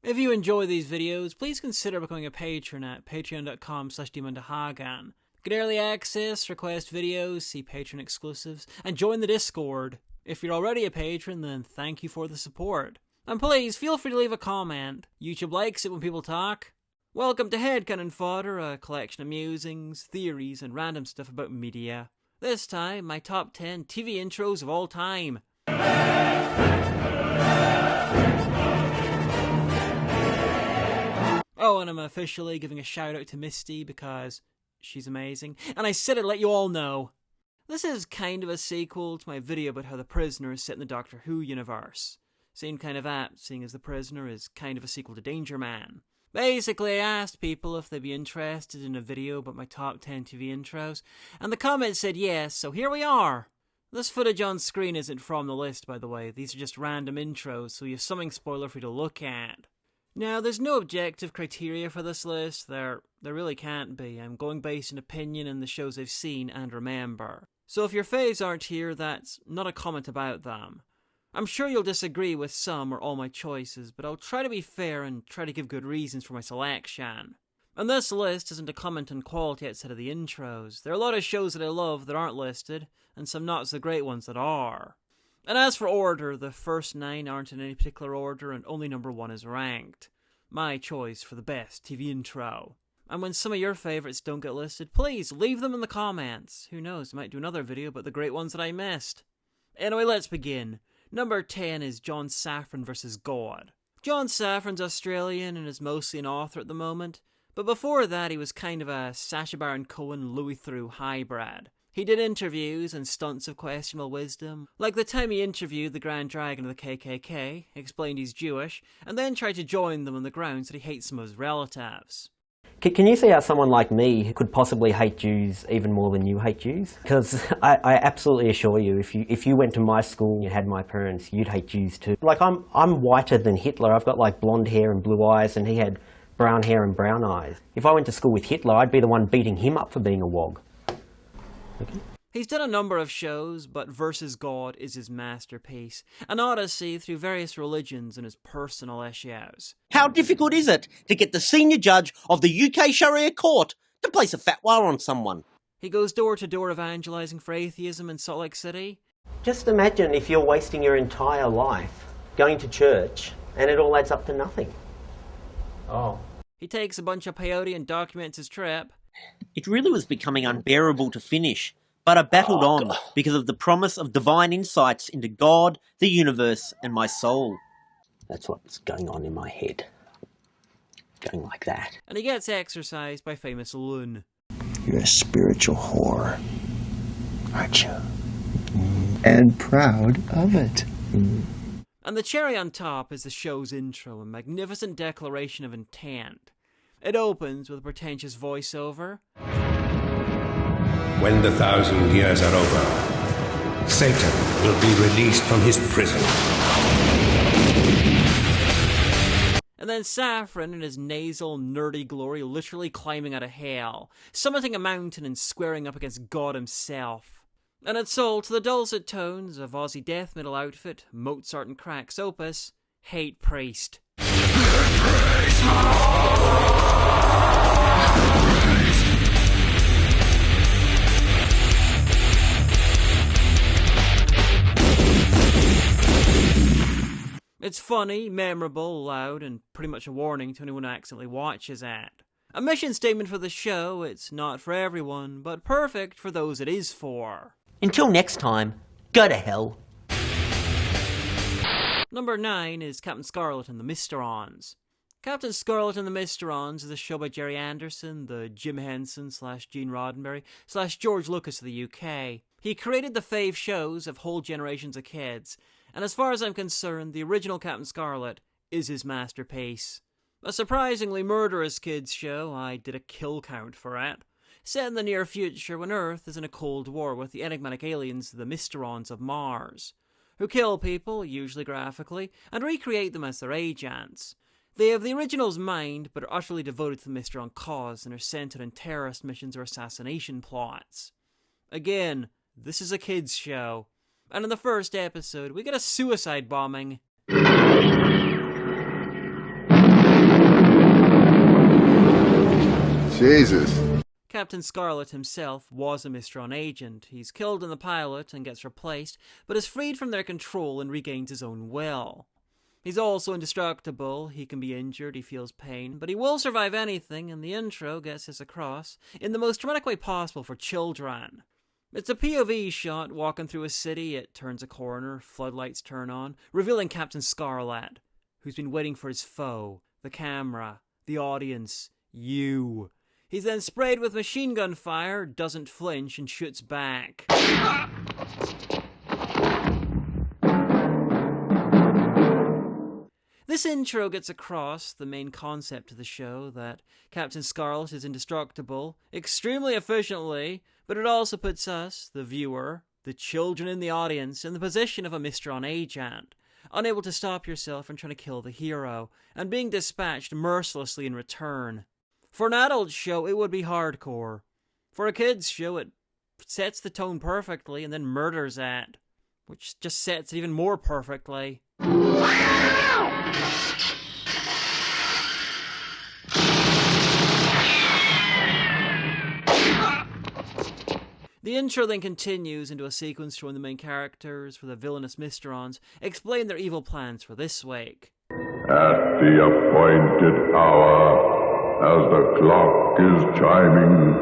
If you enjoy these videos, please consider becoming a patron at patreon.com/demontohagan. Get early access, request videos, see patron exclusives, and join the Discord. If you're already a patron, then thank you for the support. And please, feel free to leave a comment. YouTube likes it when people talk. Welcome to Headcanon Fodder, a collection of musings, theories, and random stuff about media. This time, my top 10 TV intros of all time. Oh, and I'm officially giving a shout out to Misty because she's amazing. And I said it to let you all know. This is kind of a sequel to my video about how the Prisoner is set in the Doctor Who universe. Seemed kind of apt, seeing as the Prisoner is kind of a sequel to Danger Man. Basically, I asked people if they'd be interested in a video about my top 10 TV intros, and the comments said yes, so here we are. This footage on screen isn't from the list, by the way. These are just random intros, so you have something spoiler-free to look at. Now, there's no objective criteria for this list. There really can't be. I'm going based on opinion and the shows I've seen and remember. So if your faves aren't here, that's not a comment about them. I'm sure you'll disagree with some or all my choices, but I'll try to be fair and try to give good reasons for my selection. And this list isn't a comment on quality outside of the intros. There are a lot of shows that I love that aren't listed, and some not so great ones that are. And as for order, the first 9 aren't in any particular order, and only number 1 is ranked. My choice for the best TV intro. And when some of your favourites don't get listed, please leave them in the comments. Who knows, I might do another video about the great ones that I missed. Anyway, let's begin. Number 10 is John Safran vs. God. John Safran's Australian and is mostly an author at the moment, but before that he was kind of a Sacha Baron Cohen Louis Theroux hybrid. He did interviews and stunts of questionable wisdom, like the time he interviewed the Grand Dragon of the KKK, explained he's Jewish, and then tried to join them on the grounds that he hates some of his relatives. Can you see how someone like me could possibly hate Jews even more than you hate Jews? Because I absolutely assure you, if you went to my school and you had my parents, you'd hate Jews too. Like, I'm whiter than Hitler. I've got like blonde hair and blue eyes, and he had brown hair and brown eyes. If I went to school with Hitler, I'd be the one beating him up for being a wog. Okay. He's done a number of shows, but Versus God is his masterpiece, an odyssey through various religions and his personal issues. How difficult is it to get the senior judge of the UK Sharia court to place a fatwa on someone? He goes door to door evangelizing for atheism in Salt Lake City. Just imagine if you're wasting your entire life going to church and it all adds up to nothing. Oh. He takes a bunch of peyote and documents his trip. It really was becoming unbearable to finish, but I battled on because of the promise of divine insights into God, the universe, and my soul. That's what's going on in my head. Going like that. And he gets exorcised by famous loon. You're a spiritual whore, aren't you? And proud of it. And the cherry on top is the show's intro, a magnificent declaration of intent. It opens with a pretentious voiceover. When the 1,000 years are over, Satan will be released from his prison. And then Safran in his nasal, nerdy glory literally climbing out of hell, summiting a mountain and squaring up against God himself. And it's all to the dulcet tones of Aussie death metal outfit, Mozart and Crack's opus, Hate Priest. It's funny, memorable, loud, and pretty much a warning to anyone who accidentally watches it. A mission statement for the show, it's not for everyone, but perfect for those it is for. Until next time, go to hell. Number 9 is Captain Scarlet and the Mysterons. Captain Scarlet and the Mysterons is a show by Jerry Anderson, the Jim Henson / Gene Roddenberry / George Lucas of the UK. He created the fave shows of whole generations of kids, and as far as I'm concerned, the original Captain Scarlet is his masterpiece. A surprisingly murderous kids show, I did a kill count for it. Set in the near future when Earth is in a cold war with the enigmatic aliens, the Mysterons of Mars, who kill people, usually graphically, and recreate them as their agents. They have the original's mind, but are utterly devoted to the Mysteron cause and are centered in terrorist missions or assassination plots. Again, this is a kids show. And in the first episode, we get a suicide bombing. Jesus. Captain Scarlet himself was a Mistron agent. He's killed in the pilot and gets replaced, but is freed from their control and regains his own will. He's also indestructible. He can be injured, he feels pain, but he will survive anything, and the intro gets this across in the most dramatic way possible for children. It's a POV shot walking through a city. It turns a corner, floodlights turn on, revealing Captain Scarlet, who's been waiting for his foe, the camera, the audience, you. He's then sprayed with machine gun fire, doesn't flinch, and shoots back. This intro gets across the main concept of the show, that Captain Scarlet is indestructible, extremely efficiently, but it also puts us, the viewer, the children in the audience, in the position of a Mistron agent, unable to stop yourself from trying to kill the hero, and being dispatched mercilessly in return. For an adult show, it would be hardcore. For a kid's show, it sets the tone perfectly and then murders it, which just sets it even more perfectly. The intro then continues into a sequence showing the main characters for the villainous Mistrons explain their evil plans for this week. At the appointed hour, as the clock is chiming,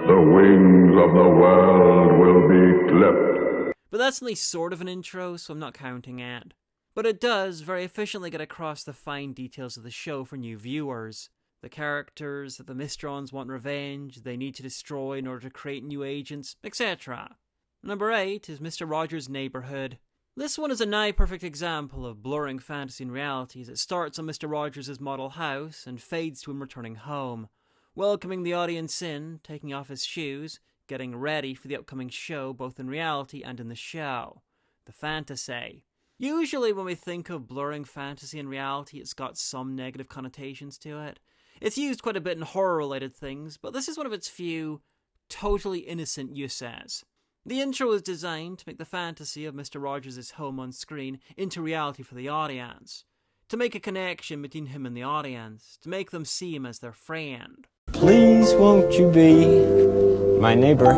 the wings of the world will be clipped. But that's only sort of an intro, so I'm not counting it. But it does very efficiently get across the fine details of the show for new viewers. The characters that the Mistrons want revenge, they need to destroy in order to create new agents, etc. Number 8 is Mr. Rogers' Neighborhood. This one is a nigh-perfect example of blurring fantasy and reality, as it starts on Mr. Rogers' model house and fades to him returning home, welcoming the audience in, taking off his shoes, getting ready for the upcoming show both in reality and in the show. The fantasy. Usually when we think of blurring fantasy and reality, it's got some negative connotations to it. It's used quite a bit in horror-related things, but this is one of its few totally innocent uses. The intro is designed to make the fantasy of Mr. Rogers' home on screen into reality for the audience, to make a connection between him and the audience, to make them see him as their friend. Please won't you be my neighbor?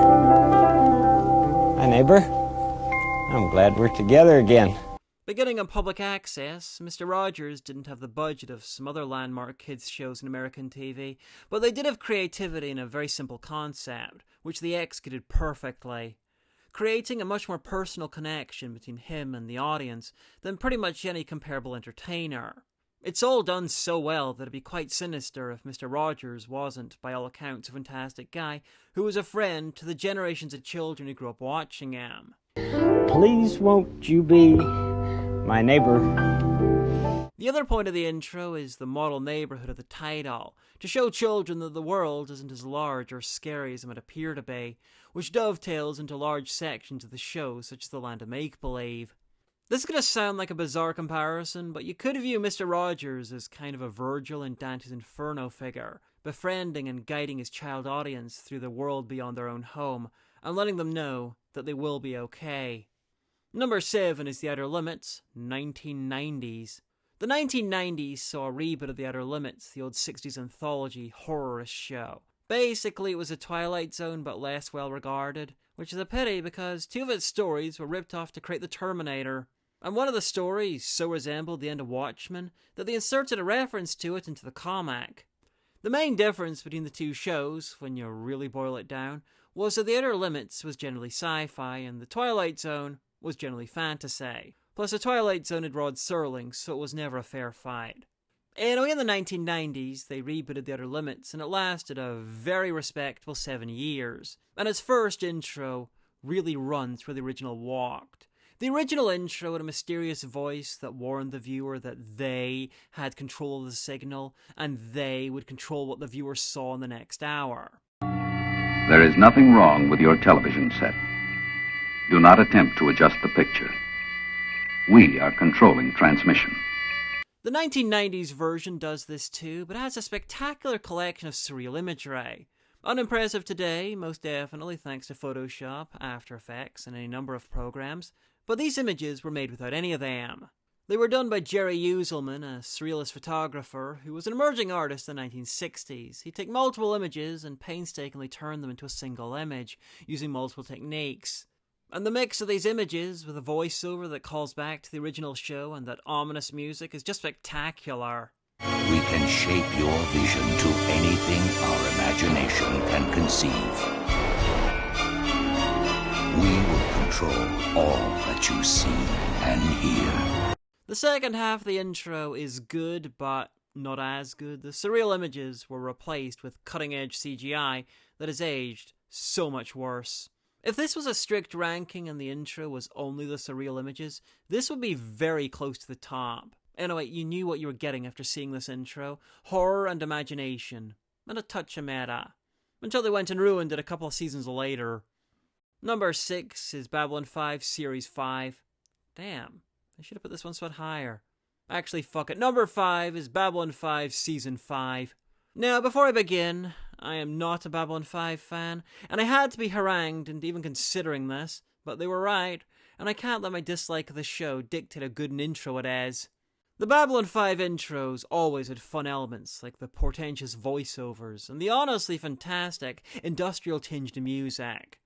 My neighbor? I'm glad we're together again. Beginning on public access, Mr. Rogers didn't have the budget of some other landmark kids' shows in American TV, but they did have creativity and a very simple concept, which they executed perfectly, creating a much more personal connection between him and the audience than pretty much any comparable entertainer. It's all done so well that it'd be quite sinister if Mr. Rogers wasn't, by all accounts, a fantastic guy who was a friend to the generations of children who grew up watching him. Please won't you be my neighbor? The other point of the intro is the model neighborhood of the title, to show children that the world isn't as large or scary as it might appear to be, which dovetails into large sections of the show, such as the land of make-believe. This is going to sound like a bizarre comparison, but you could view Mr. Rogers as kind of a Virgil in Dante's Inferno figure, befriending and guiding his child audience through the world beyond their own home, and letting them know that they will be okay. Number 7 is The Outer Limits, 1990s. The 1990s saw a reboot of The Outer Limits, the old 60s anthology horrorist show. Basically, it was a Twilight Zone but less well regarded, which is a pity because 2 of its stories were ripped off to create The Terminator. And one of the stories so resembled the end of Watchmen that they inserted a reference to it into the comic. The main difference between the 2 shows, when you really boil it down, was that The Outer Limits was generally sci-fi and The Twilight Zone was generally fantasy. Plus, The Twilight Zone had Rod Serling, so it was never a fair fight. Anyway, in the 1990s, they rebooted The Outer Limits, and it lasted a very respectable 7 years. And its first intro really runs where the original walked. The original intro had a mysterious voice that warned the viewer that they had control of the signal, and they would control what the viewer saw in the next hour. There is nothing wrong with your television set. Do not attempt to adjust the picture. We are controlling transmission. The 1990s version does this too, but has a spectacular collection of surreal imagery. Unimpressive today, most definitely thanks to Photoshop, After Effects, and any number of programs, but these images were made without any of them. They were done by Jerry Uselman, a surrealist photographer who was an emerging artist in the 1960s. He'd take multiple images and painstakingly turn them into a single image, using multiple techniques. And the mix of these images, with a voiceover that calls back to the original show and that ominous music, is just spectacular. We can shape your vision to anything our imagination can conceive. We will control all that you see and hear. The second half of the intro is good, but not as good. The surreal images were replaced with cutting-edge CGI that has aged so much worse. If this was a strict ranking and the intro was only the surreal images, this would be very close to the top. Anyway, you knew what you were getting after seeing this intro. Horror and imagination, and a touch of meta. Until they went and ruined it a couple of seasons later. Number 6 is Babylon 5 Series 5. Damn, I should have put this one spot higher. Actually, fuck it. Number 5 is Babylon 5 Season 5. Now, before I begin, I am not a Babylon 5 fan, and I had to be harangued into even considering this, but they were right, and I can't let my dislike of the show dictate how good an intro it is. The Babylon 5 intros always had fun elements, like the portentous voiceovers, and the honestly fantastic, industrial-tinged music.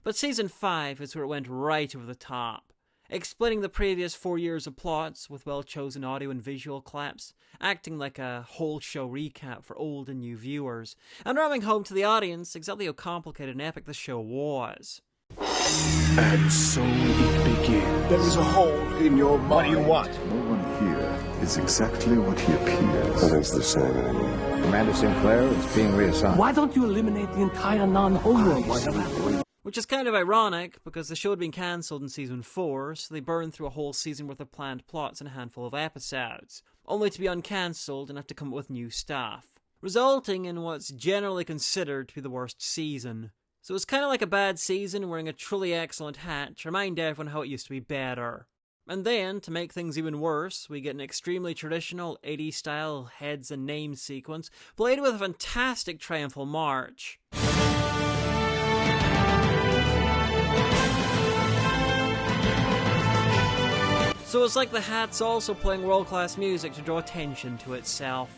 But Season 5 is where it went right over the top, explaining the previous 4 years of plots with well-chosen audio and visual clips, acting like a whole show recap for old and new viewers, and ramming home to the audience exactly how complicated and epic the show was. And so it begins. There is a hole in your mind. What do you want? No one here is exactly what he appears. Nothing's the same anymore. Commander Sinclair is being reassigned. Why don't you eliminate the entire non-homo? Which is kind of ironic, because the show had been cancelled in Season 4, so they burned through a whole season worth of planned plots in a handful of episodes, only to be uncancelled and have to come up with new stuff, resulting in what's generally considered to be the worst season. So it's kind of like a bad season wearing a truly excellent hat to remind everyone how it used to be better. And then, to make things even worse, we get an extremely traditional 80s style heads and names sequence, played with a fantastic triumphal march. So it's like the hat's also playing world-class music to draw attention to itself.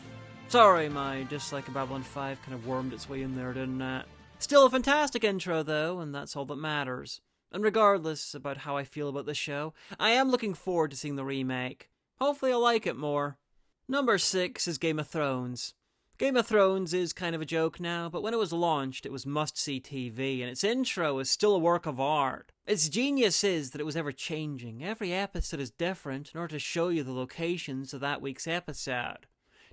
Sorry, my dislike of Babylon 5 kind of wormed its way in there, didn't it? Still a fantastic intro though, and that's all that matters. And regardless about how I feel about the show, I am looking forward to seeing the remake. Hopefully I'll like it more. Number 6 is Game of Thrones. Game of Thrones is kind of a joke now, but when it was launched, it was must-see TV, and its intro is still a work of art. Its genius is that it was ever-changing. Every episode is different in order to show you the locations of that week's episode,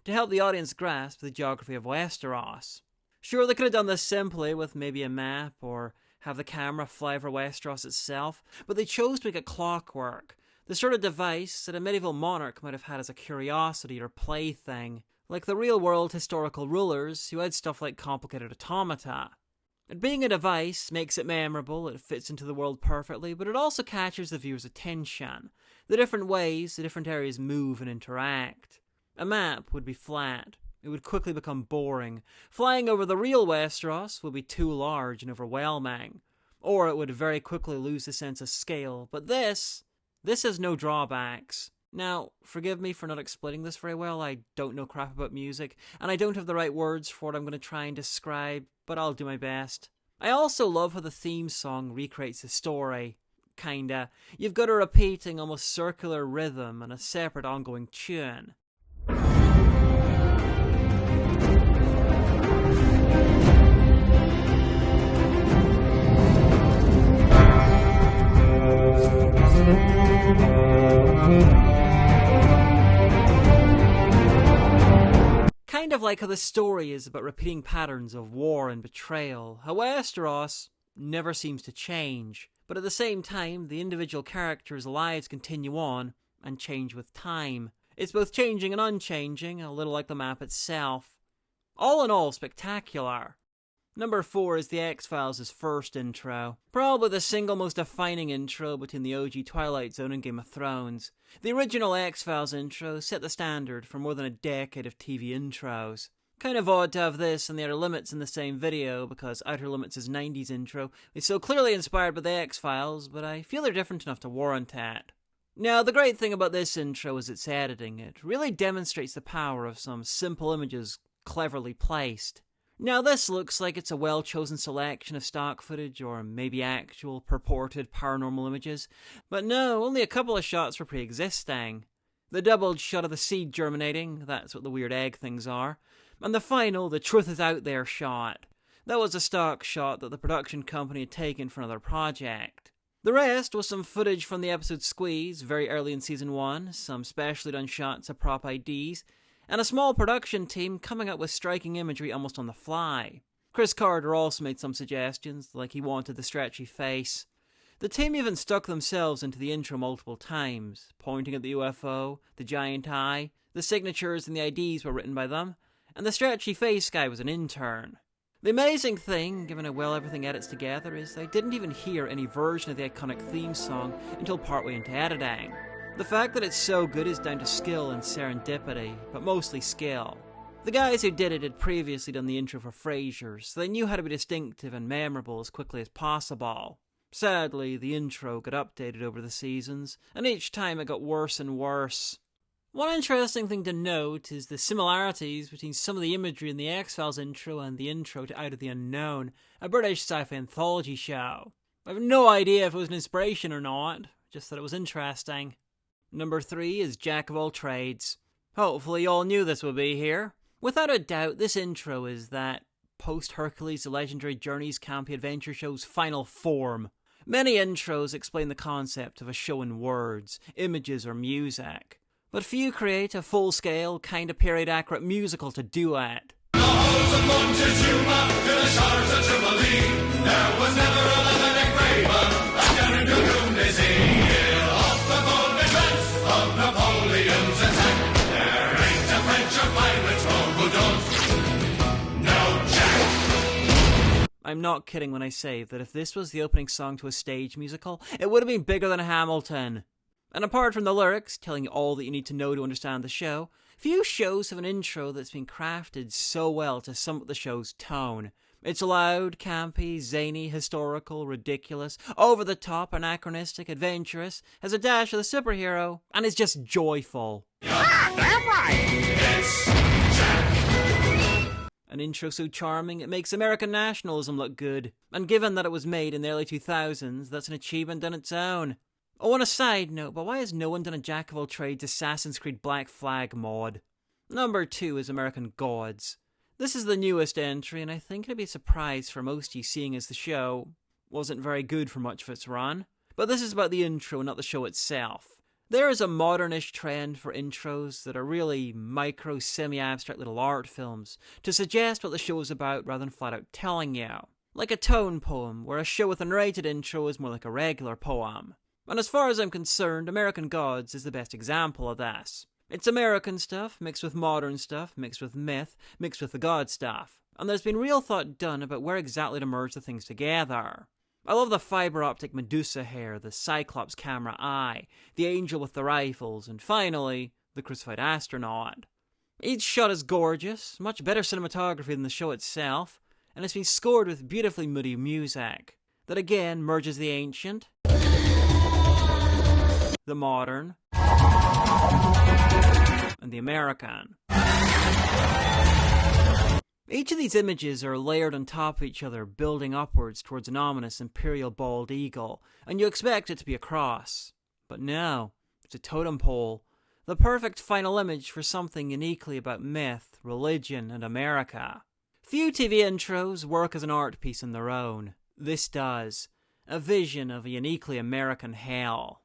to help the audience grasp the geography of Westeros. Sure, they could have done this simply with maybe a map, or have the camera fly over Westeros itself, but they chose to make it clockwork, the sort of device that a medieval monarch might have had as a curiosity or plaything, like the real-world historical rulers who had stuff like complicated automata. And being a device makes it memorable, it fits into the world perfectly, but it also catches the viewer's attention, the different ways the different areas move and interact. A map would be flat. It would quickly become boring. Flying over the real Westeros would be too large and overwhelming. Or it would very quickly lose the sense of scale. But this has no drawbacks. Now, forgive me for not explaining this very well. I don't know crap about music, and I don't have the right words for what I'm going to try and describe, but I'll do my best. I also love how the theme song recreates the story. Kinda. You've got a repeating, almost circular rhythm and a separate ongoing tune. Kind of like how the story is about repeating patterns of war and betrayal, how Westeros never seems to change, but at the same time, the individual characters' lives continue on and change with time. It's both changing and unchanging, a little like the map itself. All in all, spectacular. Number 4 is the X-Files' first intro. Probably the single most defining intro between the OG Twilight Zone and Game of Thrones. The original X-Files intro set the standard for more than a decade of TV intros. Kind of odd to have this and the Outer Limits in the same video, because Outer Limits' 90s intro is so clearly inspired by the X-Files, but I feel they're different enough to warrant it. Now, the great thing about this intro is its editing. It really demonstrates the power of some simple images cleverly placed. Now, this looks like it's a well-chosen selection of stock footage, or maybe actual purported paranormal images, but no, only a couple of shots were pre-existing. The doubled shot of the seed germinating, that's what the weird egg things are, and the final, the truth is out there shot. That was a stock shot that the production company had taken for another project. The rest was some footage from the episode Squeeze, very early in Season 1, some specially done shots of prop IDs, and a small production team coming up with striking imagery almost on the fly. Chris Carter also made some suggestions, like he wanted the stretchy face. The team even stuck themselves into the intro multiple times, pointing at the UFO, the giant eye, the signatures and the IDs were written by them, and the stretchy face guy was an intern. The amazing thing, given how well everything edits together, is I didn't even hear any version of the iconic theme song until partway into editing. The fact that it's so good is down to skill and serendipity, but mostly skill. The guys who did it had previously done the intro for Frasier, so they knew how to be distinctive and memorable as quickly as possible. Sadly, the intro got updated over the seasons, and each time it got worse and worse. One interesting thing to note is the similarities between some of the imagery in the X-Files intro and the intro to Out of the Unknown, a British sci-fi anthology show. I have no idea if it was an inspiration or not, just that it was interesting. Number 3 is Jack of all trades. Hopefully you all knew this would be here. Without a doubt, this intro is that post-Hercules The Legendary Journeys campy adventure show's final form. Many intros explain the concept of a show in words, images, or music, but few create a full-scale, kinda period-accurate musical to do it. I'm not kidding when I say that if this was the opening song to a stage musical, it would have been bigger than Hamilton. And apart from the lyrics, telling you all that you need to know to understand the show, few shows have an intro that's been crafted so well to sum up the show's tone. It's loud, campy, zany, historical, ridiculous, over-the-top, anachronistic, adventurous, has a dash of the superhero, and is just joyful. Ah, damn right! It's Jack! An intro so charming, it makes American nationalism look good, and given that it was made in the early 2000s, that's an achievement on its own. Oh, on a side note, but why has no one done a Jack of all trades Assassin's Creed Black Flag mod? Number 2 is American Gods. This is the newest entry, and I think it'd be a surprise for most of you seeing as the show wasn't very good for much of its run. But this is about the intro, not the show itself. There is a modernish trend for intros that are really micro, semi-abstract little art films to suggest what the show is about rather than flat out telling you. Like a tone poem, where a show with a narrated intro is more like a regular poem. And as far as I'm concerned, American Gods is the best example of this. It's American stuff, mixed with modern stuff, mixed with myth, mixed with the god stuff. And there's been real thought done about where exactly to merge the things together. I love the fiber optic Medusa hair, the Cyclops camera eye, the angel with the rifles, and finally, the crucified astronaut. Each shot is gorgeous, much better cinematography than the show itself, and it's been scored with beautifully moody music that again merges the ancient, the modern, and the American. Each of these images are layered on top of each other, building upwards towards an ominous imperial bald eagle, and you expect it to be a cross. But no, it's a totem pole, the perfect final image for something uniquely about myth, religion, and America. Few TV intros work as an art piece on their own. This does. A vision of a uniquely American hell.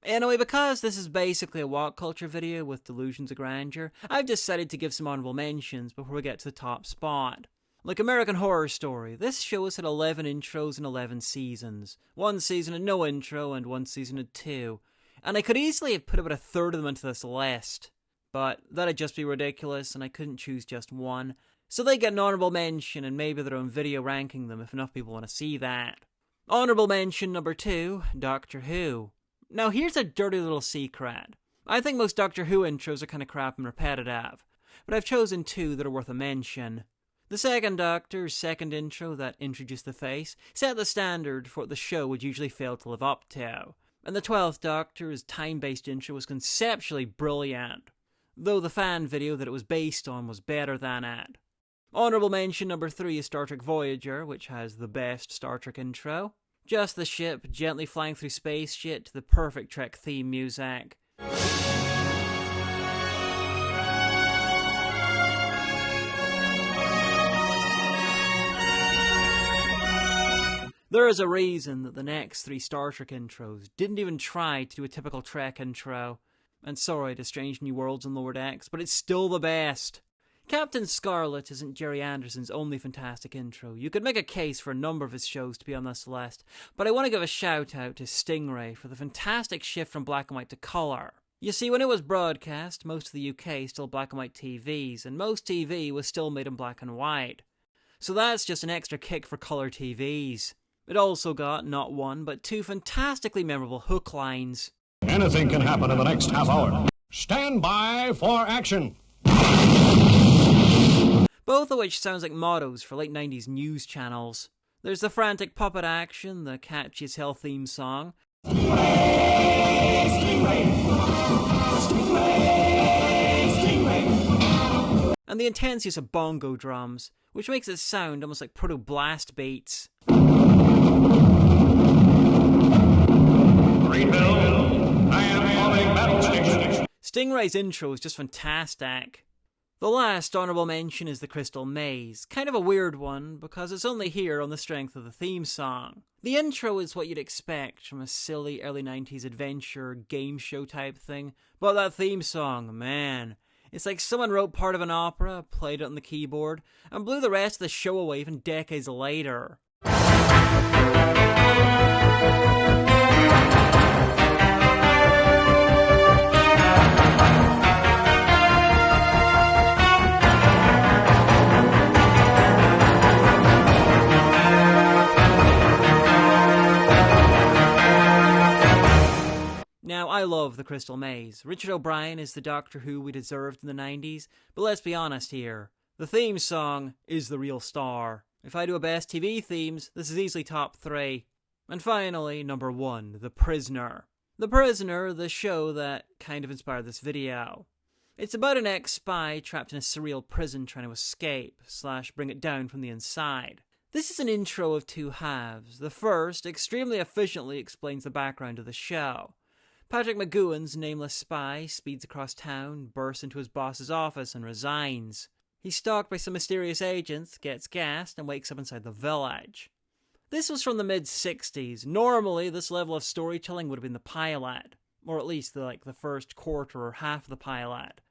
Anyway, because this is basically a walk culture video with delusions of grandeur, I've decided to give some honourable mentions before we get to the top spot. Like American Horror Story, this show has had 11 intros and 11 seasons. One season had no intro and one season had 2. And I could easily have put about a third of them into this list. But that'd just be ridiculous and I couldn't choose just one. So they get an honourable mention and maybe their own video ranking them if enough people want to see that. Honourable mention number 2, Doctor Who. Now here's a dirty little secret. I think most Doctor Who intros are kind of crap and repetitive, but I've chosen 2 that are worth a mention. The second Doctor's second intro that introduced the face set the standard for what the show would usually fail to live up to. And the 12th Doctor's time-based intro was conceptually brilliant, though the fan video that it was based on was better than it. Honourable mention number 3 is Star Trek Voyager, which has the best Star Trek intro. Just the ship gently flying through space shit to the perfect Trek theme music. There is a reason that the next 3 Star Trek intros didn't even try to do a typical Trek intro. And sorry to Strange New Worlds and Lower Decks, but it's still the best. Captain Scarlet isn't Jerry Anderson's only fantastic intro. You could make a case for a number of his shows to be on this list, but I want to give a shout out to Stingray for the fantastic shift from black and white to colour. You see, when it was broadcast, most of the UK still black and white TVs, and most TV was still made in black and white. So that's just an extra kick for colour TVs. It also got not 1, but 2 fantastically memorable hook lines. Anything can happen in the next half hour. Stand by for action. Both of which sounds like mottos for late 90s news channels. There's the frantic puppet action, the catchy as hell theme song. And the intense use of bongo drums, which makes it sound almost like proto-blast beats. Stingray's intro is just fantastic. The last honourable mention is the Crystal Maze, kind of a weird one because it's only here on the strength of the theme song. The intro is what you'd expect from a silly early 90s adventure game show type thing, but that theme song, man, it's like someone wrote part of an opera, played it on the keyboard, and blew the rest of the show away even decades later. Now, I love The Crystal Maze. Richard O'Brien is the Doctor Who we deserved in the 90s, but let's be honest here. The theme song is the real star. If I do a best TV themes, this is easily top 3. And finally, number 1, The Prisoner. The Prisoner, the show that kind of inspired this video. It's about an ex-spy trapped in a surreal prison trying to escape, / bring it down from the inside. This is an intro of 2 halves. The first extremely efficiently explains the background of the show. Patrick McGowan's nameless spy speeds across town, bursts into his boss's office, and resigns. He's stalked by some mysterious agents, gets gassed, and wakes up inside the village. This was from the mid-60s. Normally, this level of storytelling would have been the pilot, or at least the first quarter or half of the pilot.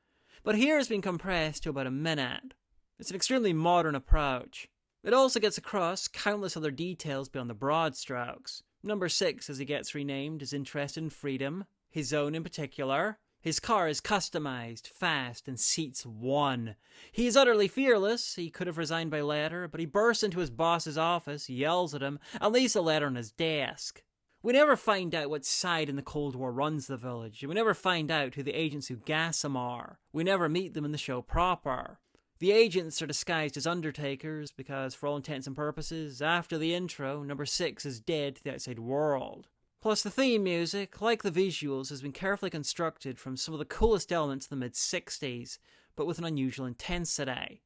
But here it's been compressed to about a minute. It's an extremely modern approach. It also gets across countless other details beyond the broad strokes. Number 6, as he gets renamed, is interested in freedom, his own in particular. His car is customized, fast, and seats 1. He is utterly fearless. He could have resigned by letter, but he bursts into his boss's office, yells at him, and leaves a letter on his desk. We never find out what side in the Cold War runs the village, and we never find out who the agents who gas him are. We never meet them in the show proper. The agents are disguised as undertakers because, for all intents and purposes, after the intro, number 6 is dead to the outside world. Plus, the theme music, like the visuals, has been carefully constructed from some of the coolest elements of the mid-60s, but with an unusual intensity.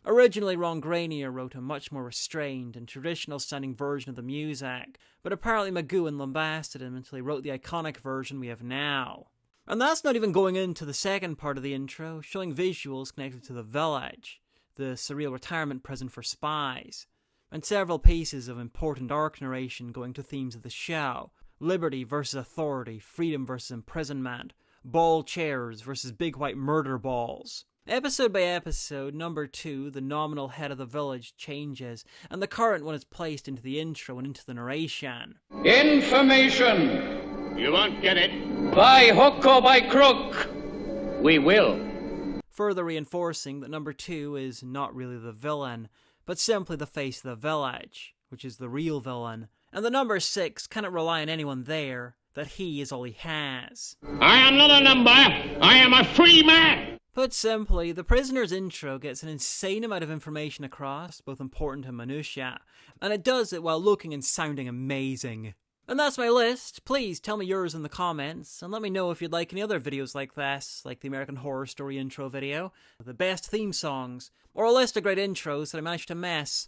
Originally, Ron Granier wrote a much more restrained and traditional-sounding version of the music, but apparently McGowan lambasted him until he wrote the iconic version we have now. And that's not even going into the second part of the intro, showing visuals connected to the village, the surreal retirement prison for spies, and several pieces of important arc narration going to themes of the show: liberty versus authority, freedom versus imprisonment, ball chairs versus big white murder balls. Episode by episode, number 2, the nominal head of the village, changes, and the current one is placed into the intro and into the narration. Information! You won't get it. By hook or by crook, we will. further reinforcing that number 2 is not really the villain, but simply the face of the village, which is the real villain, and the number 6 cannot rely on anyone there, that he is all he has. I am not a number, I am a free man! Put simply, the prisoner's intro gets an insane amount of information across, both important and minutiae, and it does it while looking and sounding amazing. And that's my list. Please tell me yours in the comments, and let me know if you'd like any other videos like this, like the American Horror Story intro video, the best theme songs, or a list of great intros that I managed to miss.